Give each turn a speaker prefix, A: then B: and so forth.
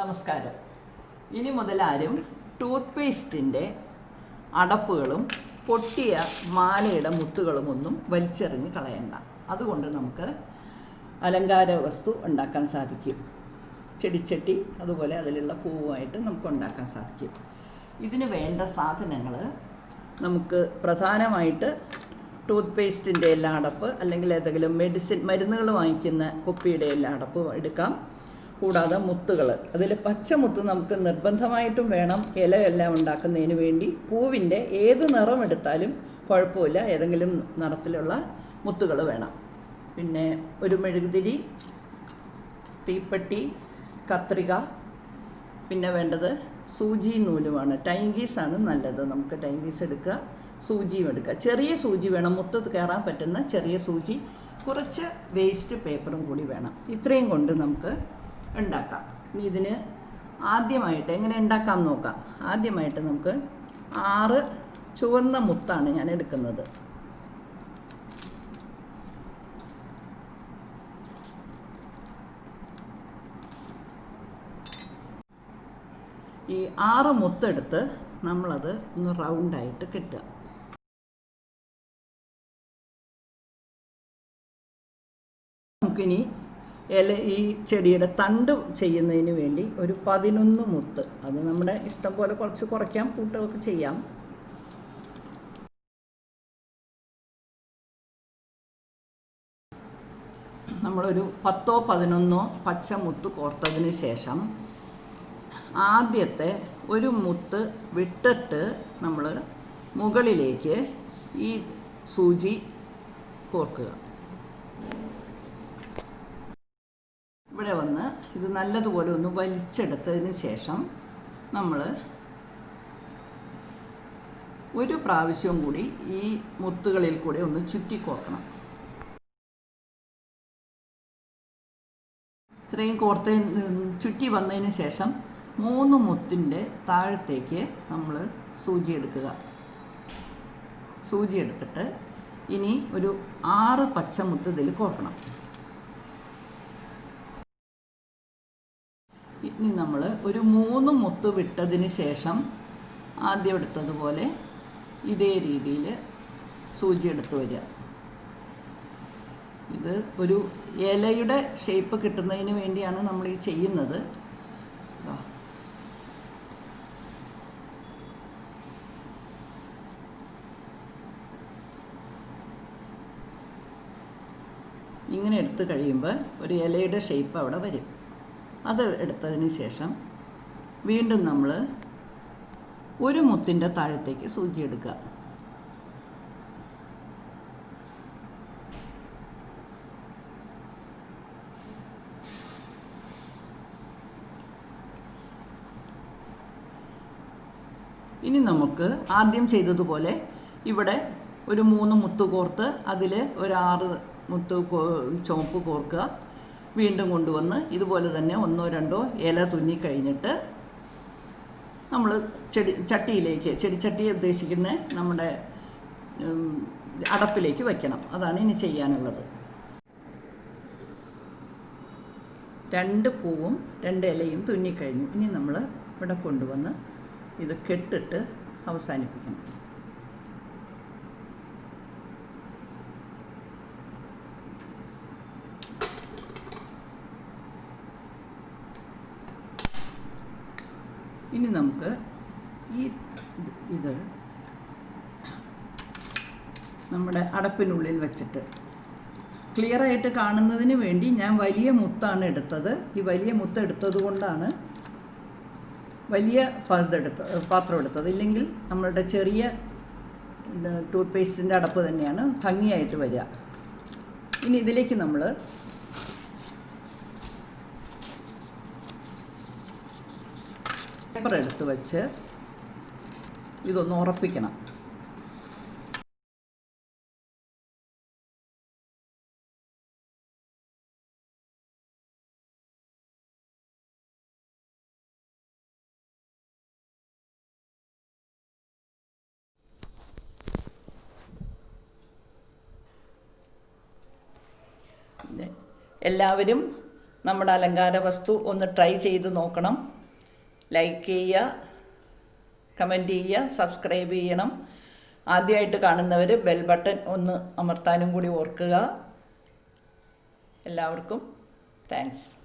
A: നമസ്കാരം. ഇനി മുതലാരും ടൂത്ത്പേസ്റ്റിൻ്റെ അടപ്പുകളും പൊട്ടിയ മാലയുടെ മുത്തുകളും ഒന്നും വലിച്ചെറിഞ്ഞ് കളയണ്ട. അതുകൊണ്ട് നമുക്ക് അലങ്കാര വസ്തു ഉണ്ടാക്കാൻ സാധിക്കും. ചെടിച്ചട്ടി അതുപോലെ അതിലുള്ള പൂവുമായിട്ട് നമുക്ക് ഉണ്ടാക്കാൻ സാധിക്കും. ഇതിന് വേണ്ട സാധനങ്ങൾ നമുക്ക് പ്രധാനമായിട്ട് ടൂത്ത്പേസ്റ്റിൻ്റെ എല്ലാ അടപ്പ് അല്ലെങ്കിൽ ഏതെങ്കിലും മരുന്നുകൾ വാങ്ങിക്കുന്ന കുപ്പിയുടെ എല്ലാ അടപ്പ് എടുക്കാം. കൂടാതെ മുത്തുകൾ, അതിൽ പച്ചമുത്ത് നമുക്ക് നിർബന്ധമായിട്ടും വേണം. ഇലയെല്ലാം ഉണ്ടാക്കുന്നതിന് വേണ്ടി പൂവിൻ്റെ ഏത് നിറം എടുത്താലും കുഴപ്പമില്ല, ഏതെങ്കിലും നിറത്തിലുള്ള മുത്തുകൾ വേണം. പിന്നെ ഒരു മെഴുകുതിരി, തീപ്പെട്ടി, കത്രിക, പിന്നെ വേണ്ടത് സൂചി നൂലുമാണ്. ടൈങ്കീസാണ് നല്ലത്. നമുക്ക് ടൈങ്കീസ് എടുക്കുക, സൂചിയും എടുക്കുക. ചെറിയ സൂചി വേണം, മുത്ത് കയറാൻ പറ്റുന്ന ചെറിയ സൂചി. കുറച്ച് വേസ്റ്റ് പേപ്പറും കൂടി വേണം. ഇത്രയും കൊണ്ട് നമുക്ക് ഉണ്ടാക്കാം. ഇനി ഇതിന് ആദ്യമായിട്ട് എങ്ങനെ ഉണ്ടാക്കാം നോക്കാം. ആദ്യമായിട്ട് നമുക്ക് 6 ചുവന്ന മുത്താണ് ഞാൻ എടുക്കുന്നത്. ഈ 6 മുത്തെടുത്ത് നമ്മളത് ഒന്ന് റൗണ്ടായിട്ട് കെട്ടുക. നമുക്കിനി ഈ ചെടിയുടെ തണ്ട് ചെയ്യുന്നതിന് വേണ്ടി ഒരു 11 മുത്ത്, അത് നമ്മുടെ ഇഷ്ടം പോലെ കുറച്ച് കുറയ്ക്കാം, കൂട്ടുകയൊക്കെ ചെയ്യാം. നമ്മളൊരു 10 11 പച്ചമുത്ത് കോർത്തതിന് ശേഷം ആദ്യത്തെ ഒരു മുത്ത് വിട്ടിട്ട് നമ്മൾ മുകളിലേക്ക് ഈ സൂചി കോർക്കുക. ഇവിടെ വന്ന് ഇത് നല്ലതുപോലെ ഒന്ന് വലിച്ചെടുത്തതിന് ശേഷം നമ്മൾ ഒരു പ്രാവശ്യം കൂടി ഈ മുത്തുകളിൽ കൂടെ ഒന്ന് ചുറ്റിക്കോർക്കണം. ഇത്രയും ചുറ്റി വന്നതിന് ശേഷം 3 മുത്തിൻ്റെ താഴത്തേക്ക് നമ്മൾ സൂചി എടുക്കുക. സൂചി എടുത്തിട്ട് ഇനി ഒരു 6 പച്ചമുത്ത് ഇതിൽ കോർക്കണം. ഇനി നമ്മൾ ഒരു 3 മുത്ത് വിട്ടതിന് ശേഷം ആദ്യം എടുത്തതുപോലെ ഇതേ രീതിയിൽ സൂചി എടുത്ത് വരിക. ഇത് ഒരു ഇലയുടെ ഷേപ്പ് കിട്ടുന്നതിന് വേണ്ടിയാണ് നമ്മൾ ഈ ചെയ്യുന്നത്. ഇങ്ങനെ എടുത്ത് കഴിയുമ്പോൾ ഒരു ഇലയുടെ ഷേപ്പ് അവിടെ വരും. അത് എടുത്തതിന് ശേഷം വീണ്ടും നമ്മൾ ഒരു മുത്തിൻ്റെ താഴത്തേക്ക് സൂചി എടുക്കുക. ഇനി നമുക്ക് ആദ്യം ചെയ്തതുപോലെ ഇവിടെ ഒരു 3 മുത്ത് കോർത്ത് അതിൽ ഒരു 6 മുത്ത് ചുവപ്പ് കോർക്കുക. വീണ്ടും കൊണ്ടുവന്ന് ഇതുപോലെ തന്നെ 1 2 ഇല തുന്നി കഴിഞ്ഞിട്ട് നമ്മൾ ചെടിച്ചട്ടി ഉദ്ദേശിക്കുന്ന നമ്മുടെ അടപ്പിലേക്ക് വയ്ക്കണം. അതാണ് ഇനി ചെയ്യാനുള്ളത്. 2 പൂവും 2 ഇലയും തുന്നിക്കഴിഞ്ഞു. ഇനി നമ്മൾ ഇവിടെ കൊണ്ടുവന്ന് ഇത് കെട്ടിട്ട് അവസാനിപ്പിക്കണം. ഇനി നമുക്ക് ഇത് നമ്മുടെ അടപ്പിനുള്ളിൽ വെച്ചിട്ട് ക്ലിയറായിട്ട് കാണുന്നതിന് വേണ്ടി ഞാൻ വലിയ മുത്താണ് എടുത്തത്. ഈ വലിയ മുത്ത് എടുത്തത് കൊണ്ടാണ് വലിയ പാത്രം എടുത്തത്. ഇല്ലെങ്കിൽ നമ്മളുടെ ചെറിയ ടൂത്ത്പേസ്റ്റിൻ്റെ അടപ്പ് തന്നെയാണ് ഭംഗിയായിട്ട് വരിക. ഇനി ഇതിലേക്ക് നമ്മൾ പേപ്പർ എടുത്ത് വെച്ച് ഇതൊന്ന് ഉറപ്പിക്കണം. എല്ലാവരും നമ്മുടെ അലങ്കാര വസ്തു ഒന്ന് ട്രൈ ചെയ്ത് നോക്കണം. ലൈക്ക് ചെയ്യുക, കമൻറ്റ് ചെയ്യുക, സബ്സ്ക്രൈബ് ചെയ്യണം. ആദ്യമായിട്ട് കാണുന്നവർ ബെൽ ബട്ടൺ ഒന്ന് അമർത്താനും കൂടി ഓർക്കുക. എല്ലാവർക്കും താങ്ക്സ്.